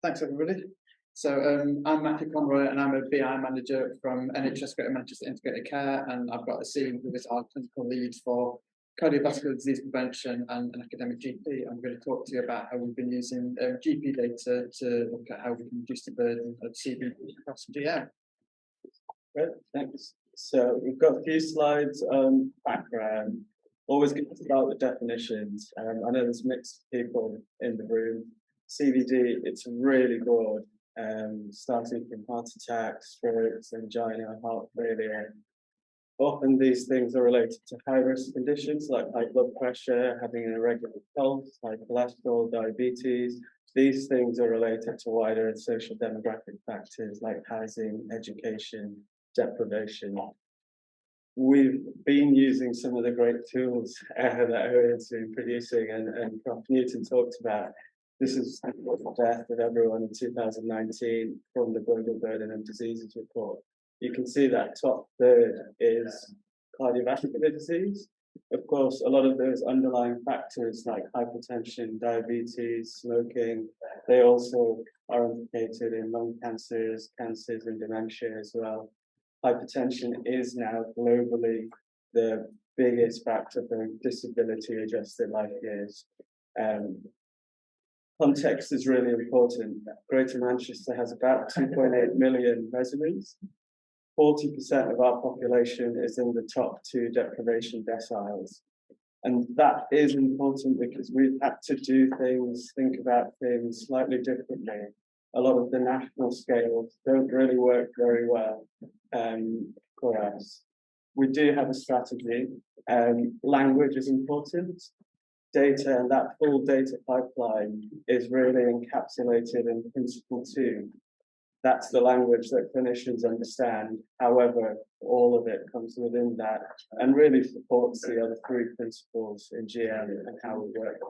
Thanks, everybody. I'm Matthew Conroy, and I'm a BI manager from NHS Greater Manchester Integrated Care, and I've got Aseem, who is our clinical lead for cardiovascular disease prevention and an academic GP. I'm going to talk to you about how we've been using GP data to look at how we can reduce the burden of CVD across GM. Great, thanks. So we've got a few slides on background. Always good to start with definitions. I know there's mixed people in the room. CVD, it's really broad, starting from heart attacks, strokes, angina, heart failure. Often these things are related to high-risk conditions like high blood pressure, having an irregular pulse, high cholesterol, diabetes. These things are related to wider and social demographic factors like housing, education, deprivation. We've been using some of the great tools that are into producing, and Prof. Newton talked about. This is the death of everyone in 2019 from the Global Burden of Diseases report. You can see that top third is cardiovascular disease. Of course, a lot of those underlying factors like hypertension, diabetes, smoking, they also are implicated in lung cancers, cancers and dementia as well. Hypertension is now globally the biggest factor for disability-adjusted life years. Context is really important. Greater Manchester has about 2.8 million residents. 40% of our population is in the top 2 deprivation deciles. And that is important because we've had to do things, think about things slightly differently. A lot of the national scales don't really work very well for us. We do have a strategy. Language is important. Data and that full data pipeline is really encapsulated in Principle 2. That's the language that clinicians understand. However, all of it comes within that and really supports the other 3 principles in GM and how we work.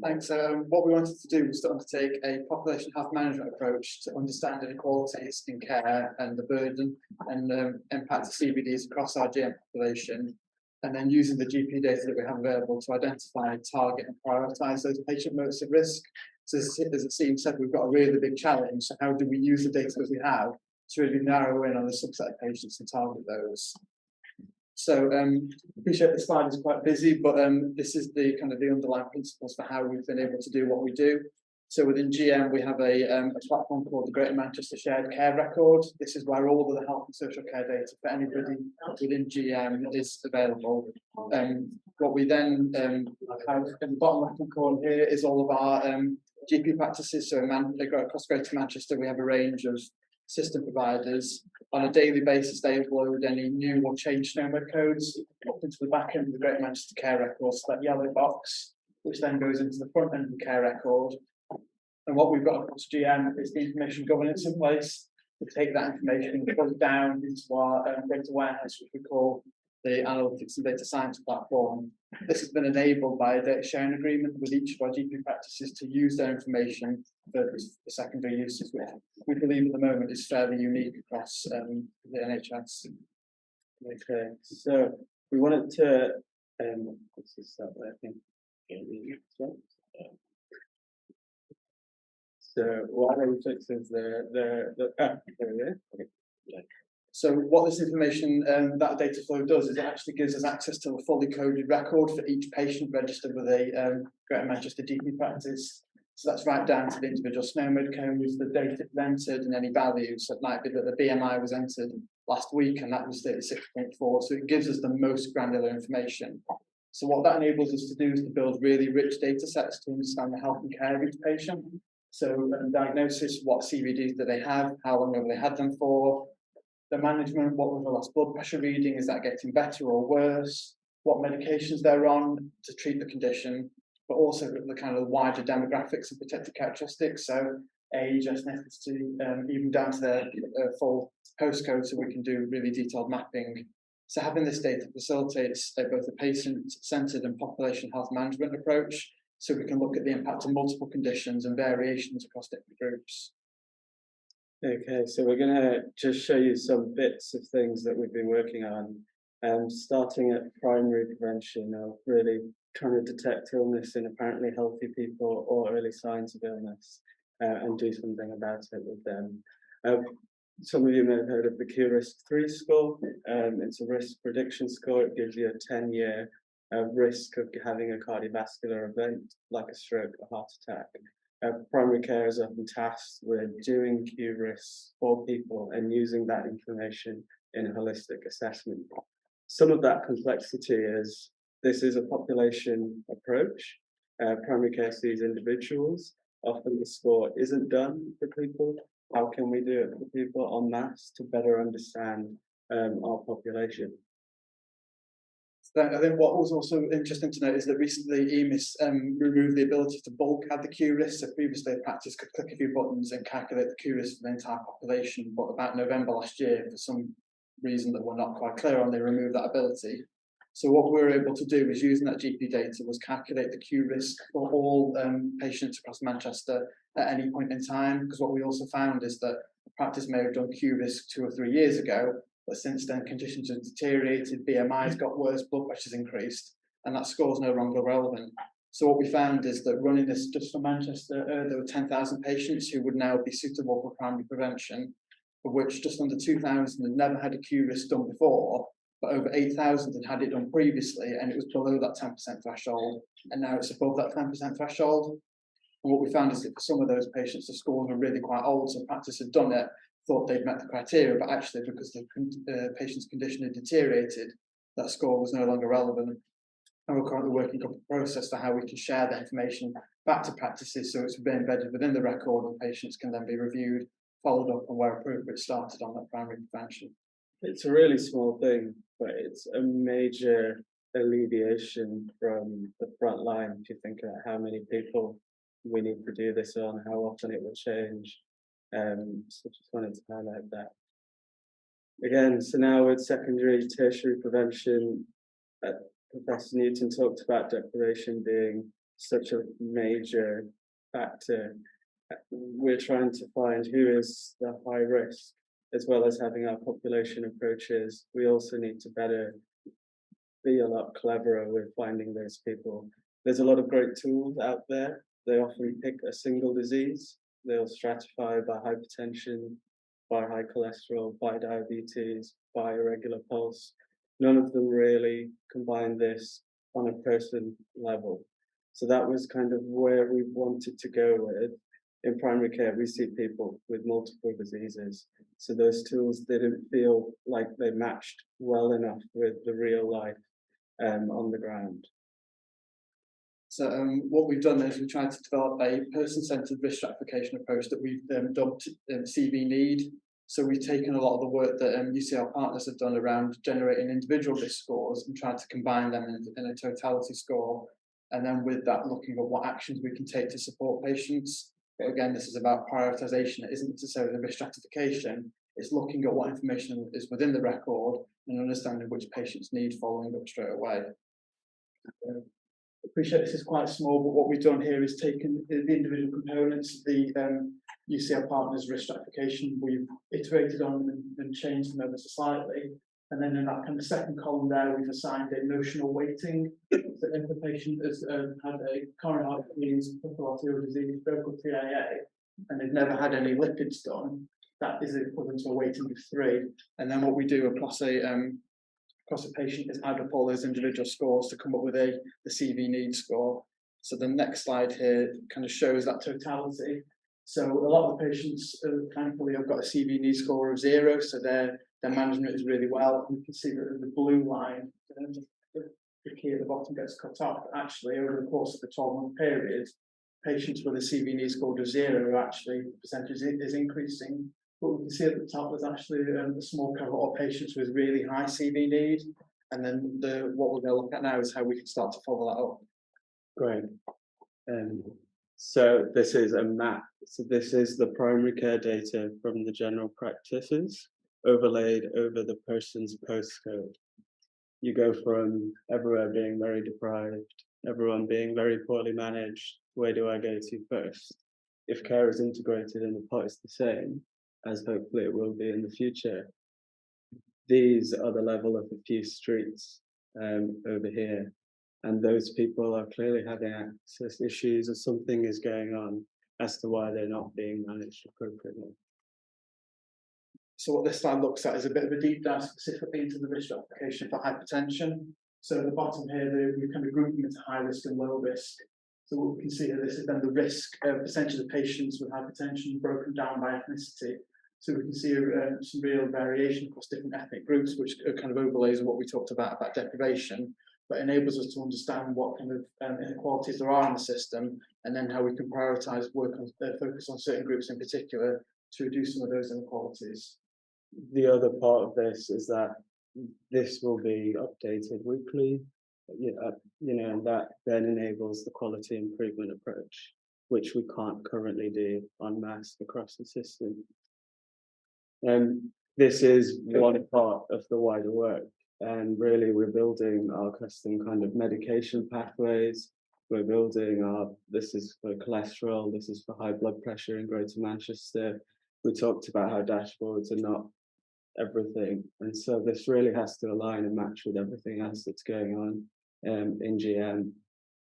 Thanks. What we wanted to do was to undertake a population health management approach to understand inequalities in care and the burden and impact of CVDs across our GM population, and then using the GP data that we have available to identify, target and prioritise those patient most at risk. So as Aseem said, we've got a really big challenge. So how do we use the data that we have to really narrow in on the subset of patients and target those? So appreciate the slide is quite busy, but this is the kind of the underlying principles for how we've been able to do what we do. So within GM, we have a platform called the Greater Manchester Shared Care Record. This is where all of the health and social care data for anybody within GM is available. What we then have in the bottom left-hand corner here is all of our GP practices. So across Greater Manchester, we have a range of system providers. On a daily basis, they upload any new or changed SNOMED codes up into the back end of the Greater Manchester Care Record, so that yellow box, which then goes into the front end of the care record. And what we've got across GM is the information governance in place to take that information and put it down into our data warehouse, which we call the Analytics and Data Science platform. This has been enabled by a data sharing agreement with each of our GP practices to use their information for secondary uses, which we believe at the moment is fairly unique across the NHS. Okay, so we wanted to, let's just start there, I think. So what are we fixing there we go. Okay. So what this information, that data flow does is it actually gives us access to a fully coded record for each patient registered with a Greater Manchester GP practice. So that's right down to the individual SNOMED codes, the date it was entered, and any values. So it might be that the BMI was entered last week and that was 36.4. So it gives us the most granular information. So what that enables us to do is to build really rich data sets to understand the health and care of each patient. So diagnosis, what CVDs do they have, how long have they had them for, the management, what was the last blood pressure reading, is that getting better or worse, what medications they're on to treat the condition, but also the kind of wider demographics and protected characteristics, so age, ethnicity, even down to their full postcode, so we can do really detailed mapping. So having this data facilitates both a patient-centered and population health management approach, so we can look at the impact of multiple conditions and variations across different groups. Okay, so we're going to just show you some bits of things that we've been working on, starting at primary prevention of really trying to detect illness in apparently healthy people or early signs of illness and do something about it with them. Some of you may have heard of the Q-Risk-3 score. It's a risk prediction score. It gives you a 10-year risk of having a cardiovascular event like a stroke or heart attack. Primary care is often tasked with doing Q-risks for people and using that information in a holistic assessment. Some of that complexity is this is a population approach. Primary care sees individuals. Often the score isn't done for people. How can we do it for people en masse to better understand our population? I think what was also interesting to note is that recently EMIS removed the ability to bulk add the Q-risk. So previously a practice could click a few buttons and calculate the Q-risk for the entire population, but about November last year, for some reason that we're not quite clear on, they removed that ability. So what we were able to do was, using that GP data, was calculate the Q-risk for all patients across Manchester at any point in time, because what we also found is that the practice may have done Q-risk 2 or 3 years ago, but since then conditions have deteriorated, BMI's got worse, blood pressure's increased, and that score's no longer relevant. So what we found is that running this just for Manchester, there were 10,000 patients who would now be suitable for primary prevention, of which just under 2,000 had never had a Q-risk done before, but over 8,000 had had it done previously, and it was below that 10% threshold, and now it's above that 10% threshold. And what we found is that for some of those patients, the scores were really quite old, so practice had done it, thought they'd met the criteria, but actually because the patient's condition had deteriorated, that score was no longer relevant. And we're currently working on a process for how we can share that information back to practices, so it's been embedded within the record, and patients can then be reviewed, followed up, and where appropriate started on that primary prevention. It's a really small thing, but it's a major alleviation from the front line. If you think about how many people we need to do this on, how often it will change. So just wanted to highlight that. Again, so now with secondary, tertiary prevention, Professor Newton talked about deprivation being such a major factor. We're trying to find who is the high risk, as well as having our population approaches. We also need to better be a lot cleverer with finding those people. There's a lot of great tools out there. They often pick a single disease. They'll stratify by hypertension, by high cholesterol, by diabetes, by irregular pulse. None of them really combine this on a person level. So that was kind of where we wanted to go with. In primary care, we see people with multiple diseases. So those tools didn't feel like they matched well enough with the real life on the ground. So what we've done is we've tried to develop a person-centered risk stratification approach that we've dubbed CV Need. So we've taken a lot of the work that UCL partners have done around generating individual risk scores and tried to combine them in a totality score. And then with that, looking at what actions we can take to support patients. But again, this is about prioritization. It isn't necessarily risk stratification. It's looking at what information is within the record and understanding which patients need following up straight away. Appreciate this is quite small, but what we've done here is taken the individual components, the UCL partners risk stratification, we've iterated on them and changed them ever so slightly. And then in that kind of second column there, we've assigned a notional weighting. So if the patient has had a coronary heart disease, peripheral arterial disease, focal TIA, and they've never had any lipids done, that is equivalent to a weighting of 3. And then what we do across a patient is add up all those individual scores to come up with the CV need score. So the next slide here kind of shows that totality. So a lot of the patients, thankfully, have got a CV need score of 0, so their management is really well. And you can see that the blue line, the key at the bottom gets cut off. Actually, over the course of the 12-month period, patients with a CV need score of 0, actually, the percentage is increasing. But we can see at the top there's actually a small cohort of patients with really high CV need. And then what we're going to look at now is how we can start to follow that up. Great. So this is a map. So this is the primary care data from the general practices overlaid over the person's postcode. You go from everywhere being very deprived, everyone being very poorly managed. Where do I go to first? If care is integrated and the pot is the same, as hopefully it will be in the future, these are the level of a few streets over here. and those people are clearly having access issues or something is going on as to why they're not being managed appropriately. So what this slide looks at is a bit of a deep dive specifically into the risk stratification for hypertension. So at the bottom here, we kind of group them into high risk and low risk. So what we can see here, this is then the risk percentage of patients with hypertension broken down by ethnicity. So we can see some real variation across different ethnic groups, which are kind of overlays of what we talked about deprivation, but enables us to understand what kind of inequalities there are in the system, and then how we can prioritise focus on certain groups in particular to reduce some of those inequalities. The other part of this is that this will be updated weekly, and that then enables the quality improvement approach, which we can't currently do en masse across the system. This is one part of the wider work, and really we're building our custom kind of medication pathways. We're building this is for cholesterol, this is for high blood pressure in Greater Manchester. We talked about how dashboards are not everything, and so this really has to align and match with everything else that's going on in GM.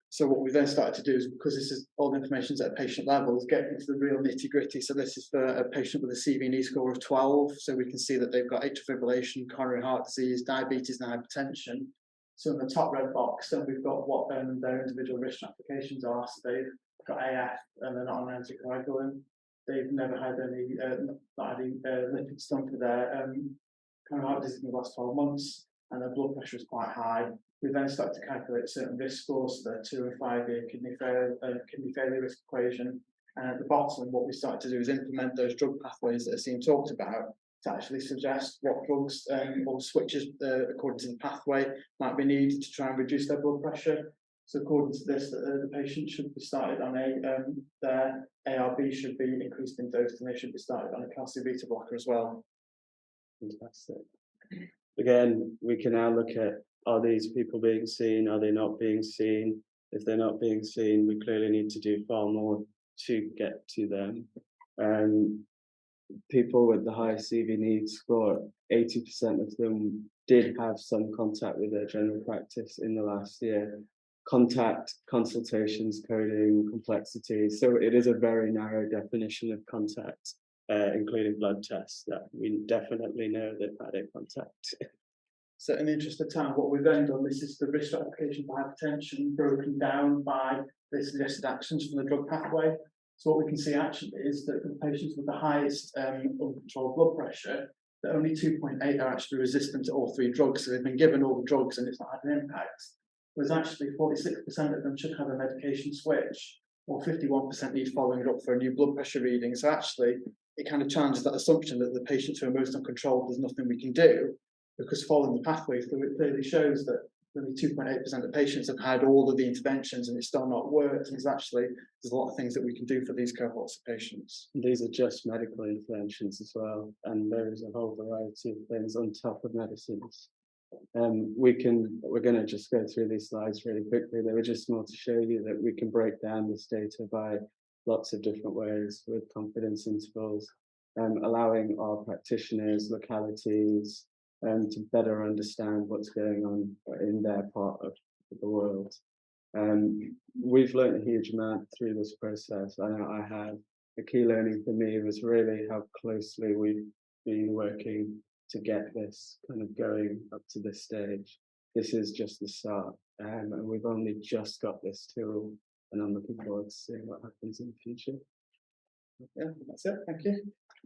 So what we then started to do is, because this is all the information's at a patient level, is get into the real nitty gritty. So this is for a patient with a CV&E score of 12. So we can see that they've got atrial fibrillation, coronary heart disease, diabetes and hypertension. So in the top red box, then we've got what their individual risk stratifications are. So they've got AF and they're not on anticoagulant. They've never had any lipid stump for their coronary heart disease in the last 12 months, and their blood pressure is quite high. We then start to calculate certain risk scores, so their 2 and 5 year kidney failure risk equation. And at the bottom, what we start to do is implement those drug pathways that Aseem talked about to actually suggest what drugs or switches according to the pathway might be needed to try and reduce their blood pressure. So according to this, the patient should be started on their ARB should be increased in dose, and they should be started on a calcium beta blocker as well. Fantastic. Again, we can now look at, are these people being seen? Are they not being seen? If they're not being seen, we clearly need to do far more to get to them. People with the high CV needs score, 80% of them did have some contact with their general practice in the last year. Contact, consultations, coding, complexity. So it is a very narrow definition of contact, including blood tests, that we definitely know they've had a contact. So in the interest of time, what we've then done, this is the risk stratification for hypertension broken down by the suggested actions from the drug pathway. So what we can see actually is that for the patients with the highest uncontrolled blood pressure, that only 2.8 are actually resistant to all 3 drugs. So they've been given all the drugs and it's not had an impact. Whereas actually 46% of them should have a medication switch, or 51% need following it up for a new blood pressure reading. So actually, it kind of challenges that assumption that the patients who are most uncontrolled, there's nothing we can do, because following the pathway through it clearly shows that only 2.8% of patients have had all of the interventions and it's still not worked. And there's a lot of things that we can do for these cohorts of patients. These are just medical interventions as well, and there is a whole variety of things on top of medicines. We're going to just go through these slides really quickly. They were just more to show you that we can break down this data by lots of different ways with confidence intervals, allowing our practitioners, localities, to better understand what's going on in their part of the world. We've learned a huge amount through this process. I know I have. The key learning for me was really how closely we've been working to get this kind of going up to this stage. This is just the start, and we've only just got this tool, and I'm looking forward to seeing what happens in the future. Yeah, that's it. Thank you.